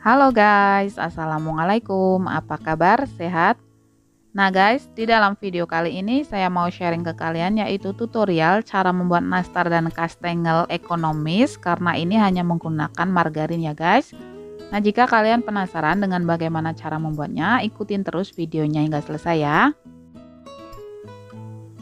Halo guys, assalamualaikum. Apa kabar? Sehat? Nah guys, di dalam video kali ini saya mau sharing ke kalian yaitu tutorial cara membuat nastar dan kastengel ekonomis karena ini hanya menggunakan margarin ya guys. Nah jika kalian penasaran dengan bagaimana cara membuatnya, ikutin terus videonya hingga selesai ya.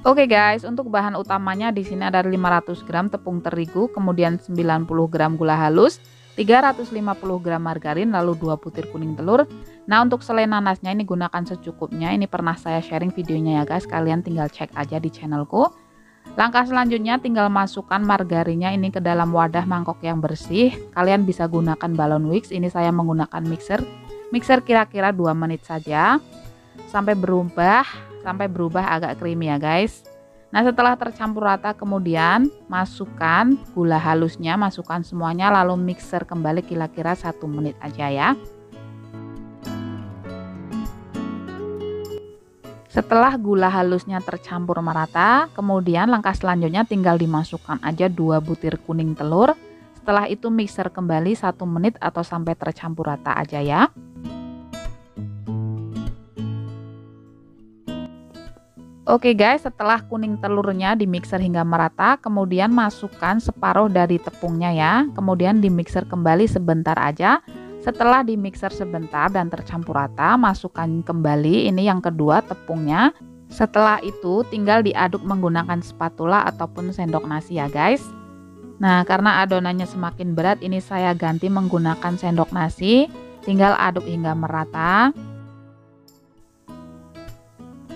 Oke guys, untuk bahan utamanya di sini ada 500 gram tepung terigu, kemudian 90 gram gula halus, 350 gram margarin, lalu 2 butir kuning telur. Nah untuk selai nanasnya ini gunakan secukupnya, ini pernah saya sharing videonya ya guys, kalian tinggal cek aja di channelku. Langkah selanjutnya tinggal masukkan margarinnya ini ke dalam wadah mangkok yang bersih. Kalian bisa gunakan balon wax, ini saya menggunakan mixer kira-kira 2 menit saja sampai berubah agak creamy ya guys. Nah setelah tercampur rata kemudian masukkan gula halusnya, masukkan semuanya lalu mixer kembali kira-kira 1 menit aja ya. Setelah gula halusnya tercampur merata, kemudian langkah selanjutnya tinggal dimasukkan aja 2 butir kuning telur. Setelah itu mixer kembali 1 menit atau sampai tercampur rata aja ya. Oke guys, setelah kuning telurnya dimixer hingga merata, kemudian masukkan separuh dari tepungnya ya. Kemudian dimixer kembali sebentar aja. Setelah dimixer sebentar dan tercampur rata, masukkan kembali ini yang kedua tepungnya. Setelah itu tinggal diaduk menggunakan spatula ataupun sendok nasi ya guys. Nah, karena adonannya semakin berat, ini saya ganti menggunakan sendok nasi. Tinggal aduk hingga merata.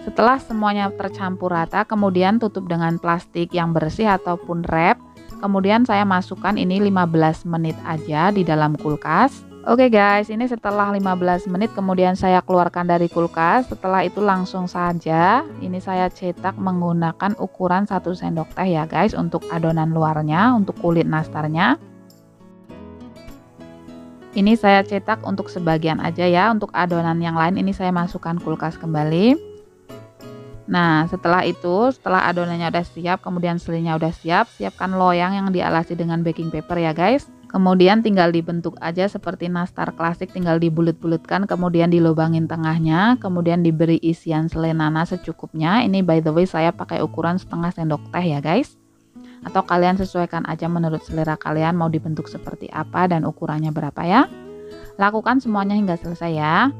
Setelah semuanya tercampur rata, kemudian tutup dengan plastik yang bersih ataupun wrap. Kemudian saya masukkan ini 15 menit aja di dalam kulkas. Oke guys, ini setelah 15 menit kemudian saya keluarkan dari kulkas. Setelah itu langsung saja ini saya cetak menggunakan ukuran 1 sendok teh ya guys untuk adonan luarnya, untuk kulit nastarnya. Ini saya cetak untuk sebagian aja ya, untuk adonan yang lain ini saya masukkan kulkas kembali. Nah setelah itu, setelah adonannya udah siap, kemudian selainya udah siap, siapkan loyang yang dialasi dengan baking paper ya guys. Kemudian tinggal dibentuk aja seperti nastar klasik, tinggal dibulut-bulutkan, kemudian dilubangin tengahnya, kemudian diberi isian selai nanas secukupnya. Ini by the way saya pakai ukuran setengah sendok teh ya guys. Atau kalian sesuaikan aja menurut selera kalian mau dibentuk seperti apa dan ukurannya berapa ya. Lakukan semuanya hingga selesai ya.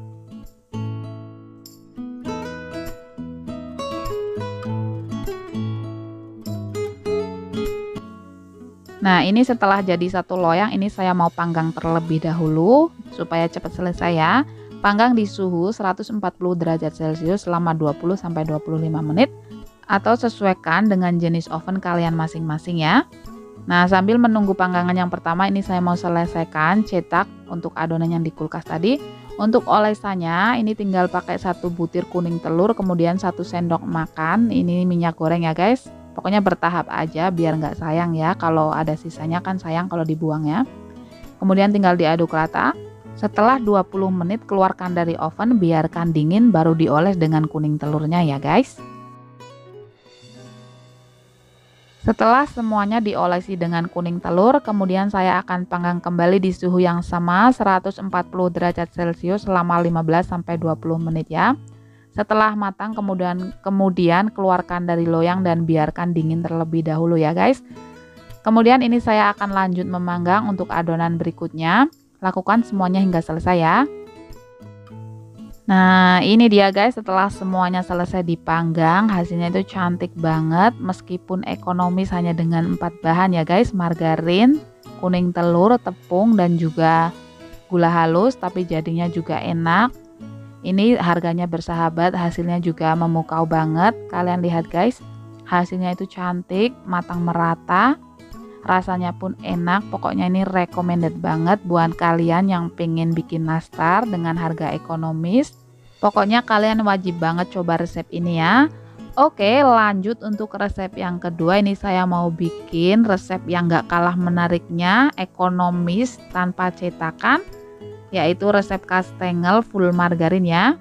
Nah ini setelah jadi satu loyang, ini saya mau panggang terlebih dahulu supaya cepat selesai ya. Panggang di suhu 140 derajat celcius selama 20-25 menit atau sesuaikan dengan jenis oven kalian masing-masing ya. Nah sambil menunggu panggangan yang pertama, ini saya mau selesaikan cetak untuk adonan yang di kulkas tadi. Untuk olesannya ini tinggal pakai 1 butir kuning telur, kemudian 1 sendok makan ini minyak goreng ya guys. Pokoknya bertahap aja biar nggak sayang ya, kalau ada sisanya kan sayang kalau dibuang ya. Kemudian tinggal diaduk rata. Setelah 20 menit keluarkan dari oven, biarkan dingin baru dioles dengan kuning telurnya ya guys. Setelah semuanya diolesi dengan kuning telur, kemudian saya akan panggang kembali di suhu yang sama 140 derajat celcius selama 15-20 menit ya. Setelah matang kemudian keluarkan dari loyang dan biarkan dingin terlebih dahulu ya guys. Kemudian ini saya akan lanjut memanggang untuk adonan berikutnya. Lakukan semuanya hingga selesai ya. Nah ini dia guys, setelah semuanya selesai dipanggang, hasilnya itu cantik banget. Meskipun ekonomis hanya dengan 4 bahan ya guys, margarin, kuning telur, tepung dan juga gula halus, tapi jadinya juga enak. Ini harganya bersahabat, hasilnya juga memukau banget. Kalian lihat guys, hasilnya itu cantik, matang merata, rasanya pun enak. Pokoknya ini recommended banget buat kalian yang pengen bikin nastar dengan harga ekonomis. Pokoknya kalian wajib banget coba resep ini ya. Oke, lanjut untuk resep yang kedua. Ini saya mau bikin resep yang gak kalah menariknya, ekonomis tanpa cetakan, yaitu resep kastengel full margarin ya.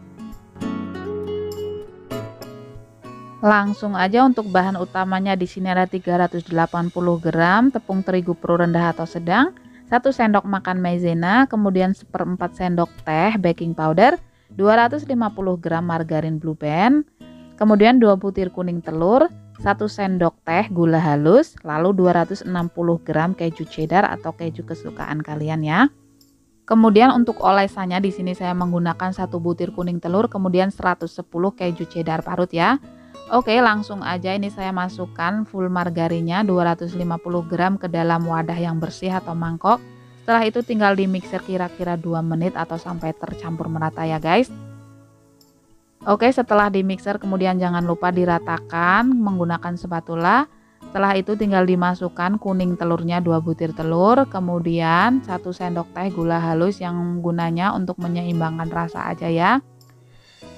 Langsung aja untuk bahan utamanya di sini ada 380 gram tepung terigu pro rendah atau sedang, 1 sendok makan maizena, kemudian 1/4 sendok teh baking powder, 250 gram margarin Blue Band, kemudian 2 butir kuning telur, 1 sendok teh gula halus, lalu 260 gram keju cheddar atau keju kesukaan kalian ya. Kemudian untuk olesannya di sini saya menggunakan 1 butir kuning telur, kemudian 110 keju cheddar parut ya. Oke, langsung aja ini saya masukkan full margarinnya 250 gram ke dalam wadah yang bersih atau mangkok. Setelah itu tinggal di mixer kira-kira 2 menit atau sampai tercampur merata ya guys. Oke, setelah di mixer kemudian jangan lupa diratakan menggunakan spatula. Setelah itu tinggal dimasukkan kuning telurnya 2 butir telur, kemudian 1 sendok teh gula halus yang gunanya untuk menyeimbangkan rasa aja ya.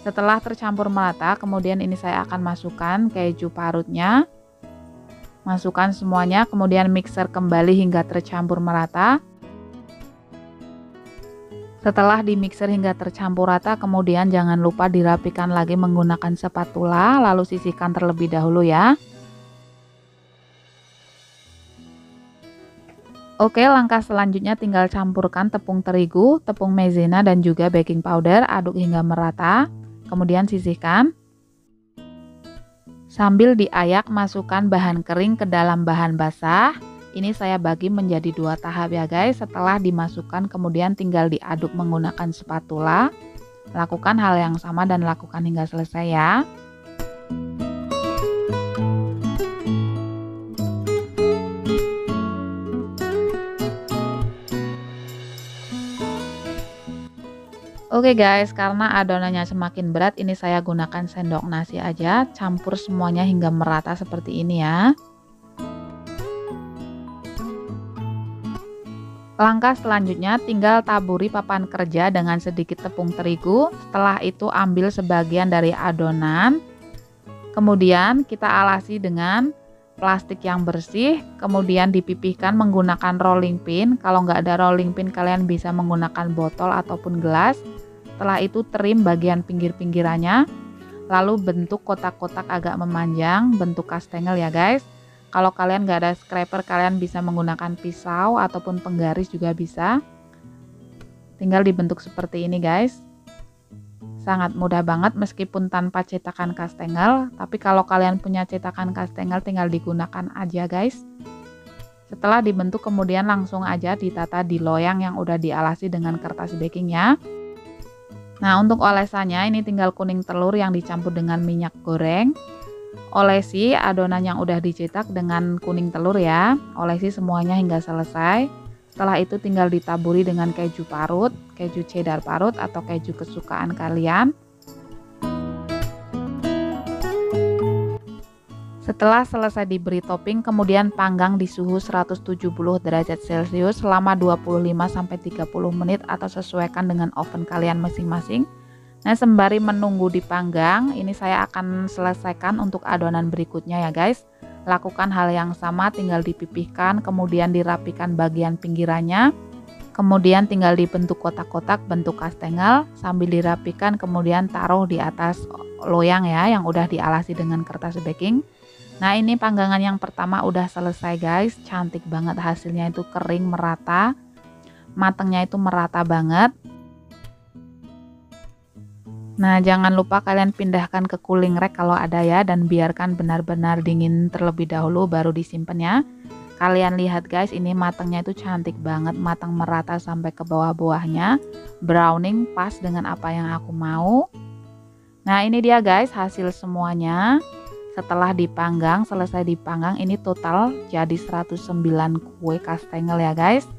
Setelah tercampur merata, kemudian ini saya akan masukkan keju parutnya. Masukkan semuanya, kemudian mixer kembali hingga tercampur merata. Setelah di mixer hingga tercampur rata, kemudian jangan lupa dirapikan lagi menggunakan spatula, lalu sisihkan terlebih dahulu ya. Oke, langkah selanjutnya tinggal campurkan tepung terigu, tepung maizena dan juga baking powder, aduk hingga merata, kemudian sisihkan. Sambil diayak masukkan bahan kering ke dalam bahan basah. Ini saya bagi menjadi 2 tahap ya guys. Setelah dimasukkan kemudian tinggal diaduk menggunakan spatula. Lakukan hal yang sama dan lakukan hingga selesai ya. Oke guys, karena adonannya semakin berat, ini saya gunakan sendok nasi aja, campur semuanya hingga merata seperti ini ya. Langkah selanjutnya tinggal taburi papan kerja dengan sedikit tepung terigu. Setelah itu ambil sebagian dari adonan, kemudian kita alasi dengan plastik yang bersih, kemudian dipipihkan menggunakan rolling pin. Kalau nggak ada rolling pin kalian bisa menggunakan botol ataupun gelas. Setelah itu trim bagian pinggir-pinggirannya, lalu bentuk kotak-kotak agak memanjang, bentuk kastengel ya guys. Kalau kalian nggak ada scraper, kalian bisa menggunakan pisau ataupun penggaris juga bisa. Tinggal dibentuk seperti ini guys. Sangat mudah banget meskipun tanpa cetakan kastengel, tapi kalau kalian punya cetakan kastengel tinggal digunakan aja guys. Setelah dibentuk kemudian langsung aja ditata di loyang yang udah dialasi dengan kertas baking ya. Nah, untuk olesannya ini tinggal kuning telur yang dicampur dengan minyak goreng. Olesi adonan yang udah dicetak dengan kuning telur ya. Olesi semuanya hingga selesai. Setelah itu tinggal ditaburi dengan keju parut, keju cheddar parut atau keju kesukaan kalian. Setelah selesai diberi topping, kemudian panggang di suhu 170 derajat Celcius selama 25-30 menit atau sesuaikan dengan oven kalian masing-masing. Nah, sembari menunggu dipanggang, ini saya akan selesaikan untuk adonan berikutnya ya guys. Lakukan hal yang sama, tinggal dipipihkan, kemudian dirapikan bagian pinggirannya. Kemudian tinggal dibentuk kotak-kotak bentuk kastengel sambil dirapikan, kemudian taruh di atas loyang ya yang udah dialasi dengan kertas baking. Nah, ini panggangan yang pertama udah selesai guys. Cantik banget hasilnya, itu kering merata. Matangnya itu merata banget. Nah, jangan lupa kalian pindahkan ke cooling rack kalau ada ya, dan biarkan benar-benar dingin terlebih dahulu baru disimpan ya. Kalian lihat guys, ini matangnya itu cantik banget, matang merata sampai ke bawah-bawahnya. Browning pas dengan apa yang aku mau. Nah, ini dia guys hasil semuanya. Setelah dipanggang, selesai dipanggang, ini total jadi 109 kue kastengel ya guys.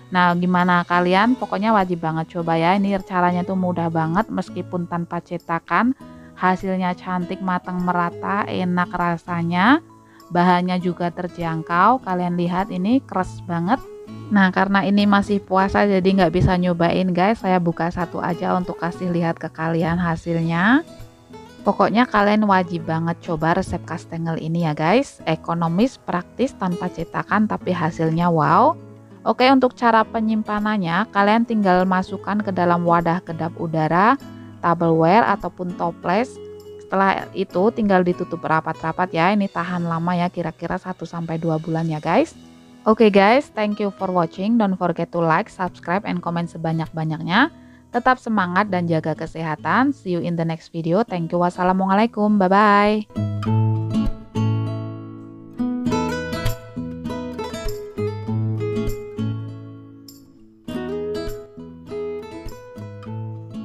Nah, gimana kalian? Pokoknya wajib banget coba ya. Ini caranya tuh mudah banget meskipun tanpa cetakan. Hasilnya cantik, matang merata, enak rasanya. Bahannya juga terjangkau. Kalian lihat ini keras banget. Nah, karena ini masih puasa jadi nggak bisa nyobain guys. Saya buka satu aja untuk kasih lihat ke kalian hasilnya. Pokoknya kalian wajib banget coba resep kastengel ini ya guys. Ekonomis, praktis, tanpa cetakan tapi hasilnya wow. Oke, untuk cara penyimpanannya kalian tinggal masukkan ke dalam wadah kedap udara, Tupperware ataupun toples. Setelah itu tinggal ditutup rapat-rapat ya. Ini tahan lama ya, kira-kira 1-2 bulan ya guys. Oke guys, thank you for watching. Don't forget to like, subscribe, and comment sebanyak-banyaknya. Tetap semangat dan jaga kesehatan. See you in the next video. Thank you. Wassalamualaikum. Bye-bye.